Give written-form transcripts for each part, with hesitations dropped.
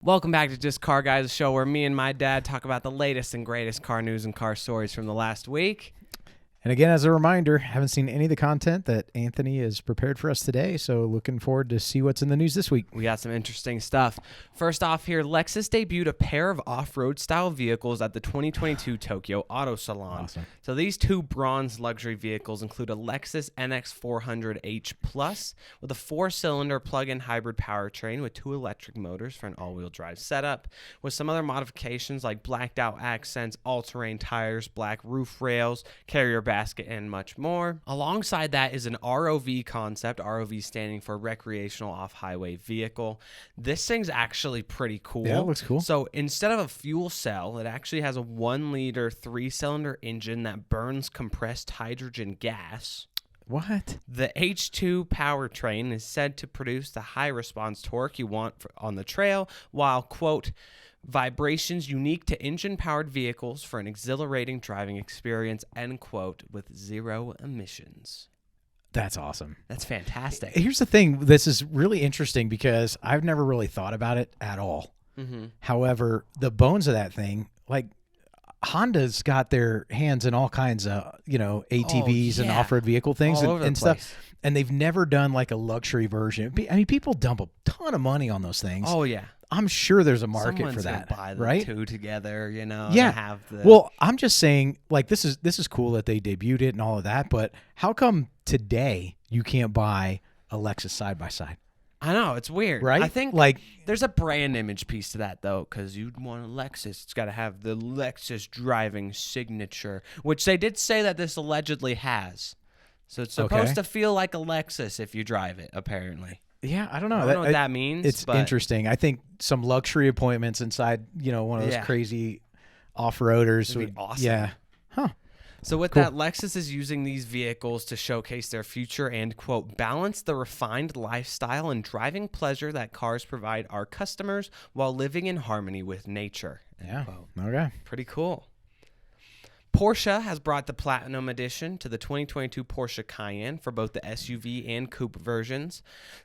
Welcome back to Just Car Guys, a show where me and my dad talk about the latest and greatest car news and car stories from the last week. And again, as a reminder, haven't seen any of the content that Anthony has prepared for us today, so looking forward to see what's in the news this week. We got some interesting stuff. First off here, Lexus debuted a pair of off-road style vehicles at the 2022 Tokyo Auto Salon. Awesome. So these two bronze luxury vehicles include a Lexus NX400H Plus with a 4-cylinder plug-in hybrid powertrain with 2 electric motors for an all-wheel drive setup, with some other modifications like blacked-out accents, all-terrain tires, black roof rails, carrier basket, and much more. Alongside that is an ROV concept, ROV standing for recreational off-highway vehicle. This thing's actually pretty cool. Yeah, it looks cool. So instead of a fuel cell, it actually has a 1-liter 3-cylinder engine that burns compressed hydrogen gas. What? The H2 powertrain is said to produce the high response torque you want on the trail, while, quote, vibrations unique to engine-powered vehicles for an exhilarating driving experience, end quote, with 0 emissions. That's awesome. That's fantastic. Here's the thing. This is really interesting because I've never really thought about it at all. Mm-hmm. However, the bones of that thing, like Honda's got their hands in all kinds of, ATVs and off-road vehicle things All over and the stuff. place. And they've never done like a luxury version. I mean, people dump a ton of money on those things. Oh, yeah. I'm sure there's a market Someone's for that, gonna buy the right? two together, Yeah. to have the... Well, I'm just saying, like, this is cool that they debuted it and all of that, but how come today you can't buy a Lexus side by side? I know, it's weird. Right? I think Like, there's a brand image piece to that, though, because you'd want a Lexus. It's got to have the Lexus driving signature, which they did say that this allegedly has. So it's supposed to feel like a Lexus if you drive it, apparently. yeah, I don't know. I don't know what that means. It's but interesting. I think some luxury appointments inside, one of those crazy off-roaders Would be awesome. Yeah. Huh. So with Cool. that, Lexus is using these vehicles to showcase their future and, quote, balance the refined lifestyle and driving pleasure that cars provide our customers while living in harmony with nature. Yeah. Quote. Okay. Pretty cool. Porsche has brought the Platinum Edition to the 2022 Porsche Cayenne for both the SUV and coupe versions.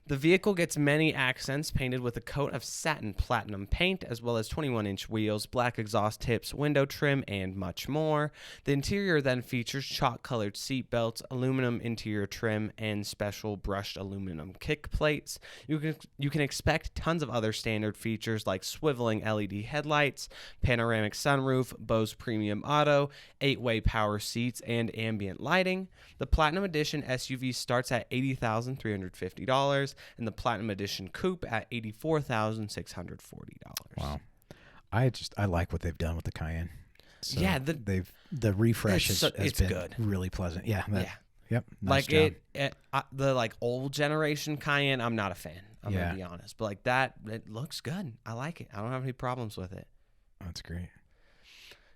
The vehicle gets many accents painted with a coat of satin platinum paint, as well as 21-inch wheels, black exhaust tips, window trim, and much more. The interior then features chalk-colored seat belts, aluminum interior trim, and special brushed aluminum kick plates. You can expect tons of other standard features like swiveling LED headlights, panoramic sunroof, Bose Premium Auto, 8-way power seats, and ambient lighting. The Platinum Edition SUV starts at $80,350, and the Platinum Edition Coupe at $84,640. Wow. I like what they've done with the Cayenne. So yeah, the refresh has been good. Really pleasant. Yeah. Yeah. Yep. Nice job. The old generation Cayenne, I'm not a fan. I'm gonna be honest, but like that, it looks good. I like it. I don't have any problems with it. That's great.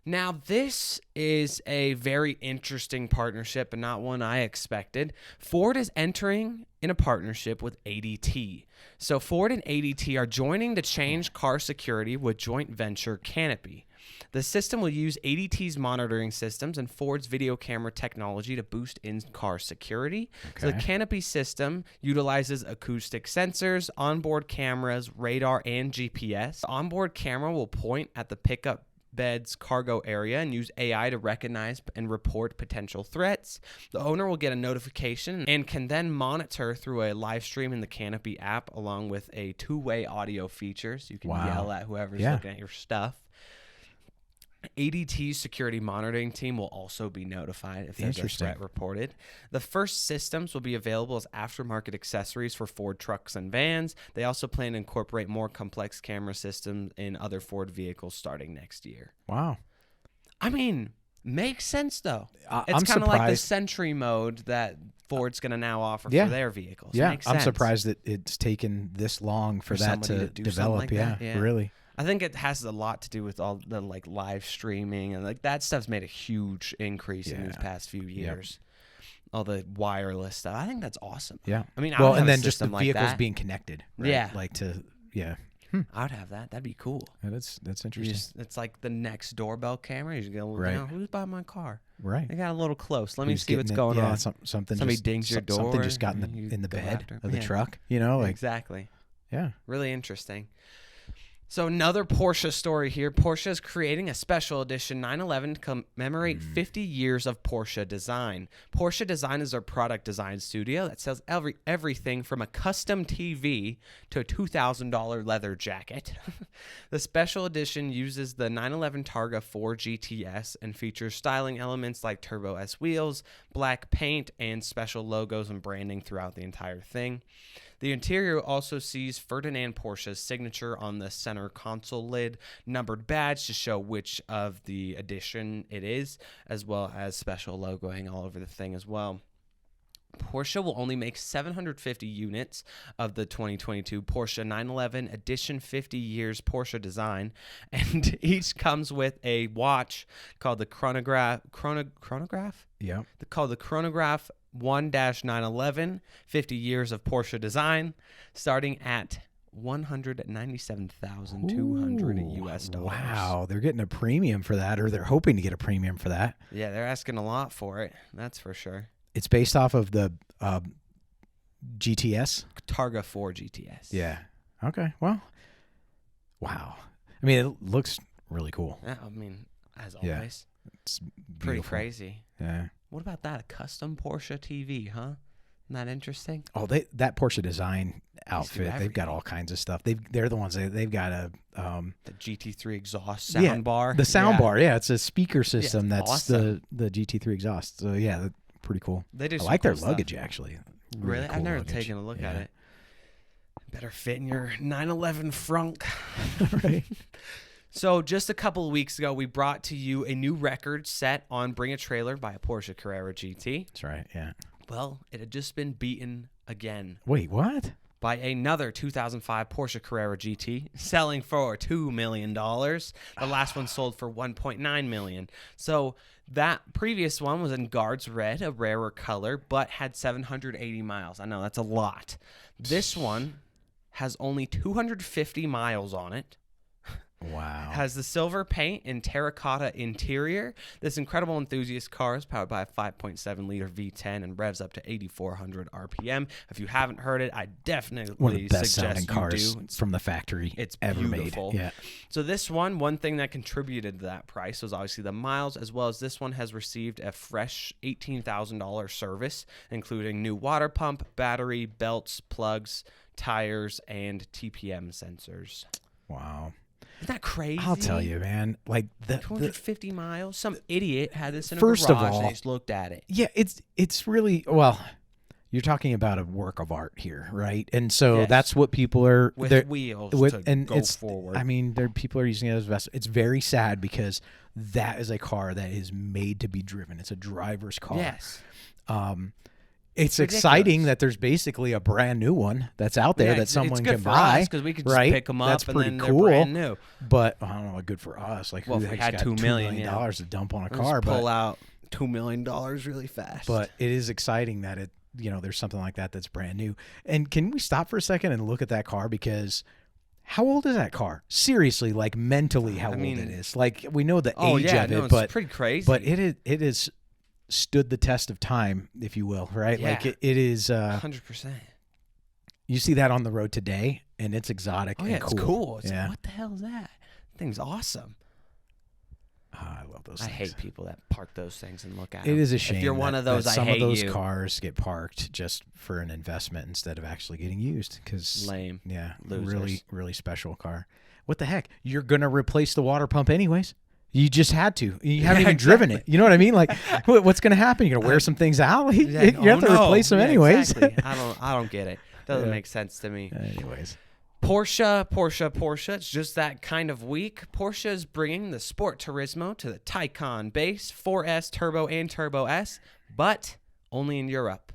Now, this is a very interesting partnership and not one I expected. Ford is entering in a partnership with ADT. So Ford and ADT are joining to change car security with joint venture Canopy. The system will use ADT's monitoring systems and Ford's video camera technology to boost in-car security. Okay. So the Canopy system utilizes acoustic sensors, onboard cameras, radar, and GPS. The onboard camera will point at the pickup bed's cargo area and use AI to recognize and report potential threats. The owner will get a notification and can then monitor through a live stream in the Canopy app, along with a 2-way audio feature, so you can yell at whoever's looking at your stuff. ADT's security monitoring team will also be notified if there's a threat reported. The first systems will be available as aftermarket accessories for Ford trucks and vans. They also plan to incorporate more complex camera systems in other Ford vehicles starting next year. Wow. I mean, makes sense, though. It's I'm kind of like the surprised. Sentry mode that Ford's going to now offer Yeah. for their vehicles. Yeah. Makes I'm sense. surprised that it's taken this long for that somebody to do something develop. like Yeah, that. Yeah. really. I think it has a lot to do with all the live streaming and that stuff's made a huge increase in these past few years. All the wireless stuff. I think that's awesome. Yeah. I mean, well, I would and have then a just the system like vehicles that. being connected. Right? Yeah. I would have that. That'd be cool. Yeah, that's interesting. It's like the next doorbell camera. You just go, who's by my car? Right. They got a little close. Let me Who's see what's getting going on. Something Somebody just, dings your door. Something just got and you in the go bed after 'em. of the Yeah. truck. Exactly. Yeah. Really interesting. So another Porsche story here. Porsche is creating a special edition 911 to commemorate 50 years of Porsche Design. Porsche Design is their product design studio that sells everything from a custom TV to a $2,000 leather jacket. The special edition uses the 911 Targa 4 GTS and features styling elements like Turbo S wheels, black paint, and special logos and branding throughout the entire thing. The interior also sees Ferdinand Porsche's signature on the center console lid, numbered badge to show which of the edition it is, as well as special logoing all over the thing as well. Porsche will only make 750 units of the 2022 Porsche 911 Edition 50 Years Porsche Design, and each comes with a watch called the chronograph? Yeah. Called the Chronograph 1-911, 50 Years of Porsche Design, starting at $197,200 US. Wow, they're getting a premium for that, or they're hoping to get a premium for that. Yeah, they're asking a lot for it. That's for sure. It's based off of the GTS? Targa 4 GTS. Yeah. Okay. Well, wow. I mean, it looks really cool. Yeah, I mean, as Yeah. always. It's Pretty beautiful. crazy. Yeah. What about that? A custom Porsche TV, huh? Isn't that interesting? Oh, that Porsche Design outfit, they've everything. got all kinds of stuff. They're the ones they've got a The GT3 exhaust sound bar. the sound Yeah. bar. Yeah, it's a speaker system it's that's awesome. the GT3 exhaust. So yeah, pretty cool. They do I some like their cool stuff. luggage actually. Really? cool I've never luggage. taken a look at Yeah. it. Better fit in your 911 frunk. Right. So just a couple of weeks ago, we brought to you a new record set on Bring a Trailer by a Porsche Carrera GT. That's right. Yeah. Well, it had just been beaten again Wait, what? by another 2005 Porsche Carrera GT, selling for $2 million. The last one sold for $1.9 million. So that previous one was in Guards Red, a rarer color, but had 780 miles. I know, that's a lot. This one has only 250 miles on it. Wow. Has the silver paint and terracotta interior. This incredible enthusiast car is powered by a 5.7-liter V10 and revs up to 8,400 RPM. If you haven't heard it, I definitely One of the best sounding suggest cars you do. from the factory It's ever beautiful. made. Yeah. So this one thing that contributed to that price was obviously the miles, as well as this one has received a fresh $18,000 service, including new water pump, battery, belts, plugs, tires, and TPM sensors. Wow. Isn't that crazy? I'll tell you, man. Like the 250 miles. Some idiot had this in a First of garage and all- they just looked at it. yeah, it's really well. You're talking about a work of art here, right? And so Yes. that's what people are With wheels to go it's forward. I mean, people are using it as vessel. It's very sad because that is a car that is made to be driven. It's a driver's car. Yes. It's ridiculous. exciting that there's basically a brand new one that's out there that someone it's good can for buy. because we can just right? pick them up That's and pretty then cool. they're brand new. But I don't know, good for us. Like, Well, who if we the heck's had got $2 $2 million, million to dump on a Let's car? pull But out $2 million really fast. but it is exciting that there's something like that that's brand new. And can we stop for a second and look at that car? Because how old is that car? Seriously, like mentally, how old it is. Like, we know the age of it, it's but pretty crazy. but it is stood the test of time, if you will, right? Yeah. Like it is. 100%. You see that on the road today, and it's exotic. Oh yeah, and it's cool. It's yeah, like, what the hell is that? Thing's awesome. I love those. I things. hate people that park those things and look at It them. is a shame. If you're one that- of those, that I some hate of those you. cars get parked just for an investment instead of actually getting used. Because Lame. yeah, Losers. really, really special car. What the heck? You're gonna replace the water pump anyways. You just had to. You haven't even driven it. You know what I mean? Like, what's gonna happen? You're gonna wear some things out. You have to replace them anyways. Exactly. I don't get it. Doesn't Yeah. make sense to me. Anyways. Porsche. It's just that kind of week. Porsche is bringing the Sport Turismo to the Taycan base, 4S Turbo and Turbo S, but only in Europe.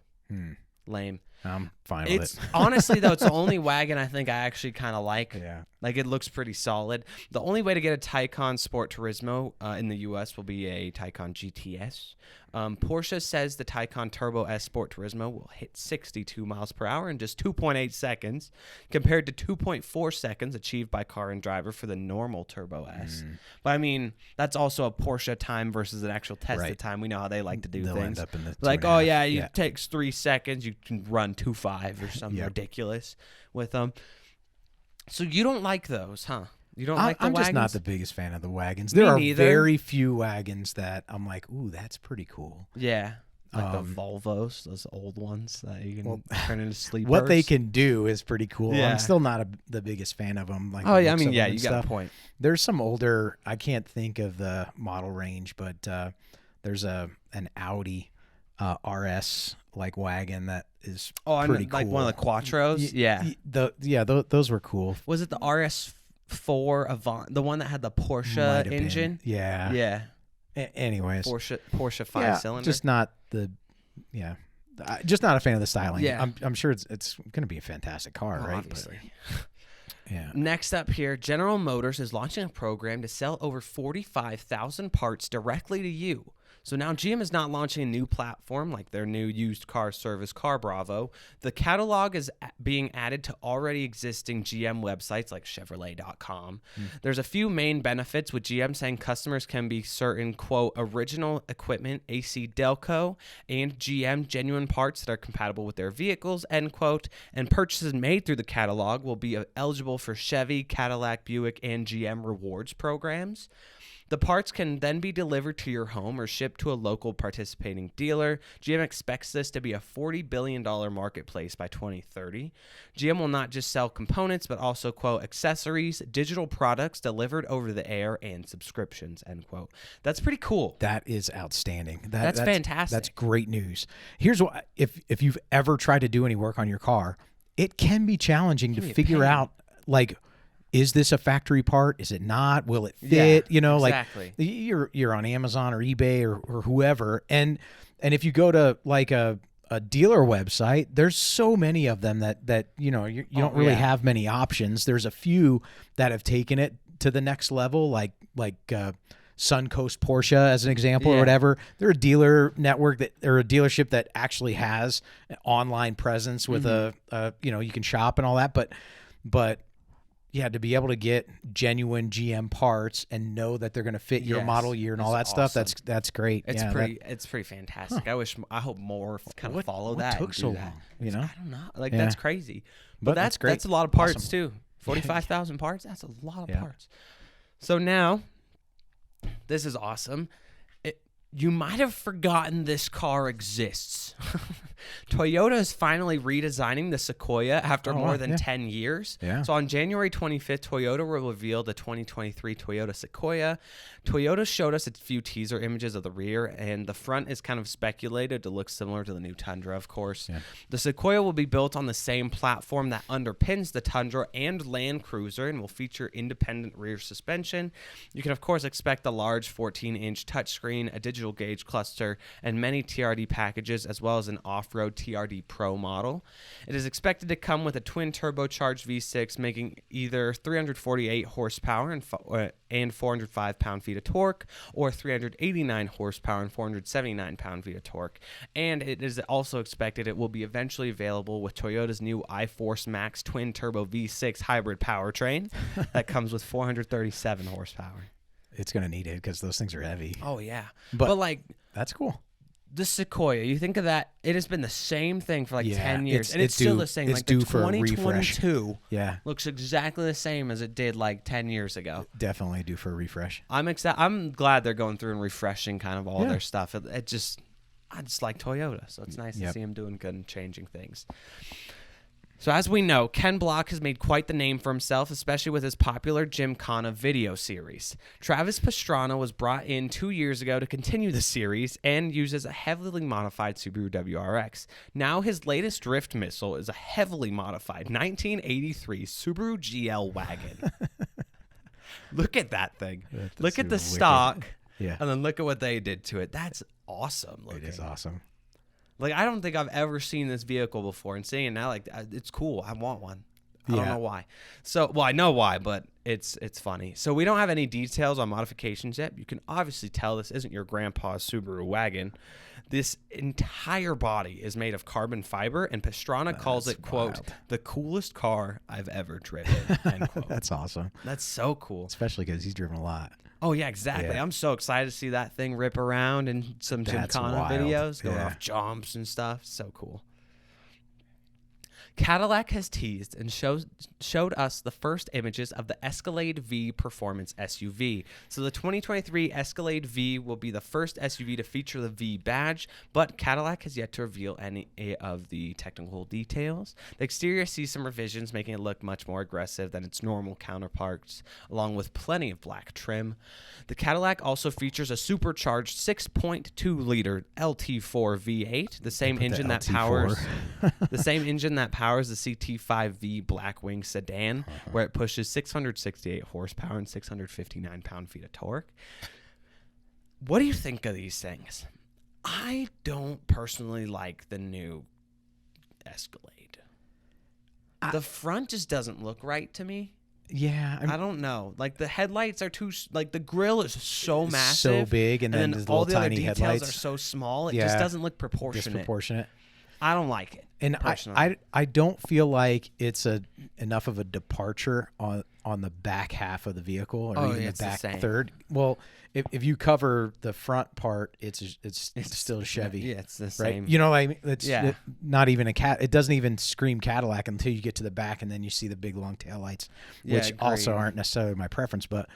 Lame. I'm fine with It's it. honestly though, it's the only wagon I think I actually kind of like. Yeah. Like, it looks pretty solid. The only way to get a Taycan Sport Turismo in the U.S. will be a Taycan GTS. Porsche says the Taycan Turbo S Sport Turismo will hit 62 miles per hour in just 2.8 seconds, compared to 2.4 seconds achieved by Car and Driver for the normal Turbo S. But I mean, that's also a Porsche time versus an actual Tesla Right. time. We know how they like to do They'll things. end up in the Like, 2.5. oh yeah, Yeah. it takes 3 seconds. You can run 2.5 or something Yep. ridiculous with them. So you don't like those, huh? You don't like the I'm wagons? just not the biggest fan of the wagons. Me There are neither. very few wagons that I'm like, ooh, that's pretty cool. Yeah. Like the Volvos, those old ones that you can turn into sleepers. What they can do is pretty cool. Yeah. I'm still not the biggest fan of them. Like, oh, yeah. I looks mean, of yeah, them you and got stuff. a point. There's some older, I can't think of the model range, but there's an Audi RS like wagon that is pretty cool. Like one of the Quattros? Those were cool. Was it the RS4 Avant, the one that had the Porsche engine? Been. Yeah. Yeah. Anyways. Porsche 5-cylinder. Just not just not a fan of the styling. Yeah. I'm sure it's going to be a fantastic car, right? Obviously. Yeah. Next up here, General Motors is launching a program to sell over 45,000 parts directly to you. So now GM is not launching a new platform like their new used car service, Car Bravo. The catalog is being added to already existing GM websites like Chevrolet.com. There's a few main benefits, with GM saying customers can be certain, quote, original equipment, AC Delco, and GM genuine parts that are compatible with their vehicles, end quote, and purchases made through the catalog will be eligible for Chevy, Cadillac, Buick, and GM rewards programs. The parts can then be delivered to your home or shipped to a local participating dealer. GM expects this to be a $40 billion marketplace by 2030. GM will not just sell components, but also, quote, accessories, digital products delivered over the air, and subscriptions, end quote. That's pretty cool. That is outstanding. That's fantastic. That's great news. Here's what, if you've ever tried to do any work on your car, it can be challenging to figure out, like, is this a factory part? Is it not? Will it fit? Yeah, exactly. Like you're on Amazon or eBay or whoever, and if you go to like a dealer website, there's so many of them that you don't really have many options. There's a few that have taken it to the next level, like Suncoast Porsche as an example or whatever. They're a dealer network or a dealership that actually has an online presence with you can shop and all that, but yeah, to be able to get genuine GM parts and know that they're going to fit your model year and all that stuff, that's great. It's pretty fantastic. I hope more kind of follow that. What took so long? I don't know. Like that's crazy. But that's great. That's a lot of parts too. 45,000 parts. That's a lot of parts. So now, this is awesome. You might have forgotten this car exists. Toyota is finally redesigning the Sequoia after more than 10 years. Yeah. So on January 25th, Toyota will reveal the 2023 Toyota Sequoia. Toyota showed us a few teaser images of the rear, and the front is kind of speculated to look similar to the new Tundra, of course. Yeah. The Sequoia will be built on the same platform that underpins the Tundra and Land Cruiser and will feature independent rear suspension. You can, of course, expect a large 14-inch touchscreen, a digital gauge cluster, and many TRD packages, as well as an off-road TRD Pro model. It is expected to come with a twin turbocharged V6, making either 348 horsepower and 405 pound-feet of torque, or 389 horsepower and 479 pound-feet of torque. And it is also expected it will be eventually available with Toyota's new iForce Max twin-turbo V6 hybrid powertrain that comes with 437 horsepower. It's going to need it because those things are heavy. Oh, yeah. But like, that's cool. The Sequoia, you think of that, it has been the same thing for like 10 years. And it's still the same. It's like due the for a refresh. 2022 looks exactly the same as it did like 10 years ago. Definitely due for a refresh. I'm glad they're going through and refreshing kind of all their stuff. I just like Toyota, so it's nice to see them doing good and changing things. So as we know, Ken Block has made quite the name for himself, especially with his popular Gymkhana video series. Travis Pastrana was brought in 2 years ago to continue the series and uses a heavily modified Subaru WRX. Now his latest drift missile is a heavily modified 1983 Subaru GL wagon. Look at that thing. Look at the stock, and then look at what they did to it. That's awesome looking. It is awesome. Like, I don't think I've ever seen this vehicle before, and seeing it now, like, it's cool. I want one. I don't know why. So, well, I know why, but it's funny. So we don't have any details on modifications yet. You can obviously tell this isn't your grandpa's Subaru wagon. This entire body is made of carbon fiber, and Pastrana calls it, quote, the coolest car I've ever driven, end quote. That's awesome. That's so cool. Especially because he's driven a lot. Oh, yeah, exactly. Yeah. I'm so excited to see that thing rip around in some Gymkhana videos, going off jumps and stuff. So cool. Cadillac has teased and showed us the first images of the Escalade V Performance SUV. So the 2023 Escalade V will be the first SUV to feature the V badge, but Cadillac has yet to reveal any of the technical details. The exterior sees some revisions, making it look much more aggressive than its normal counterparts, along with plenty of black trim. The Cadillac also features a supercharged 6.2-liter LT4 V8, the same engine that powers the CT5V Blackwing sedan, where it pushes 668 horsepower and 659 pound-feet of torque. What do you think of these things? I don't personally like the new Escalade. The front just doesn't look right to me. Yeah, I don't know. Like the headlights are too like the grill is so massive, so big, and then the all little the other tiny details headlights are so small. It just doesn't look proportionate. Disproportionate. I don't like it. And I don't feel like it's enough of a departure on the back half of the vehicle or even the back third. Well, if you cover the front part, it's still Chevy. Yeah, it's the right? same. You know what I mean? It's not even it doesn't even scream Cadillac until you get to the back, and then you see the big long taillights, which also aren't necessarily my preference. But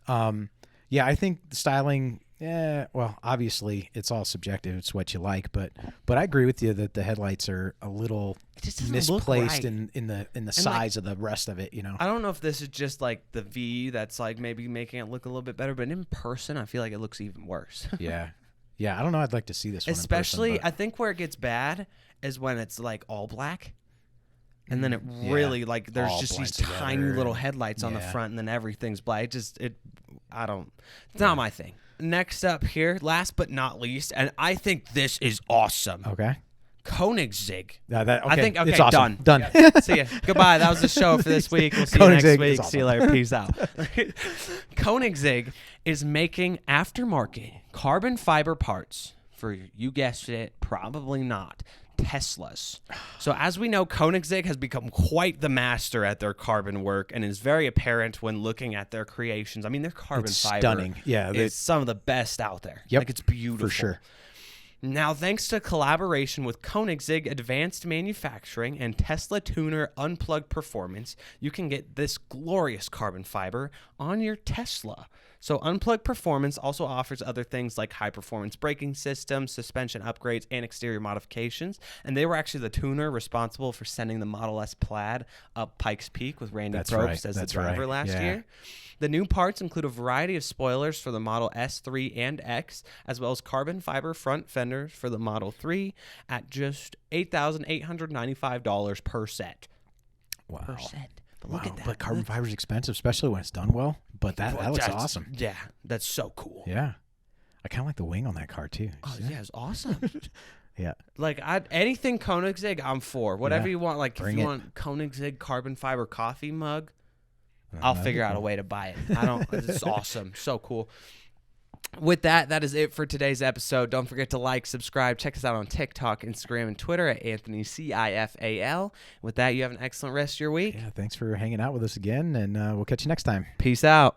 I think the styling. Yeah, well, obviously it's all subjective. It's what you like, but I agree with you that the headlights are a little misplaced in the size of the rest of it. You know, I don't know if this is just like the V that's like maybe making it look a little bit better, but in person, I feel like it looks even worse. yeah. I don't know. I'd like to see this one. Especially, in person, I think where it gets bad is when it's like all black. And then it really like there's all just these blends tiny together. little headlights on the front, and then everything's black. It's not my thing. Next up here, last but not least, and I think this is awesome. Okay. Koenigsegg. Okay. I think it's awesome. Done. See ya. Goodbye. That was the show for this week. We'll see you next week. Awesome. See you later. Peace out. Koenigsegg is making aftermarket carbon fiber parts for, you guessed it, probably not, Teslas. So as we know, Koenigsegg has become quite the master at their carbon work and is very apparent when looking at their creations. I mean, their carbon fiber stunning. Yeah, it's some of the best out there. Yep, like it's beautiful. For sure. Now, thanks to collaboration with Koenigsegg Advanced Manufacturing and Tesla Tuner Unplugged Performance, you can get this glorious carbon fiber on your Tesla. So Unplugged Performance also offers other things like high-performance braking systems, suspension upgrades, and exterior modifications. And they were actually the tuner responsible for sending the Model S Plaid up Pikes Peak with Randy Probst as the driver last year. The new parts include a variety of spoilers for the Model S3 and X, as well as carbon fiber front fenders for the Model 3 at just $8,895 per set. Wow. Per set. But look at that. But carbon fiber is expensive, especially when it's done well. But that looks awesome. Yeah, that's so cool. Yeah. I kind of like the wing on that car, too. Oh, yeah, it's awesome. Yeah. Like, anything Koenigsegg, I'm for. Whatever you want. Like, Bring if you it. want Koenigsegg carbon fiber coffee mug, I'll figure out a way to buy it. It's awesome. So cool. With that, that is it for today's episode. Don't forget to like, subscribe, check us out on TikTok, Instagram, and Twitter at AnthonyCIFAL. With that, you have an excellent rest of your week. Yeah, thanks for hanging out with us again, and we'll catch you next time. Peace out.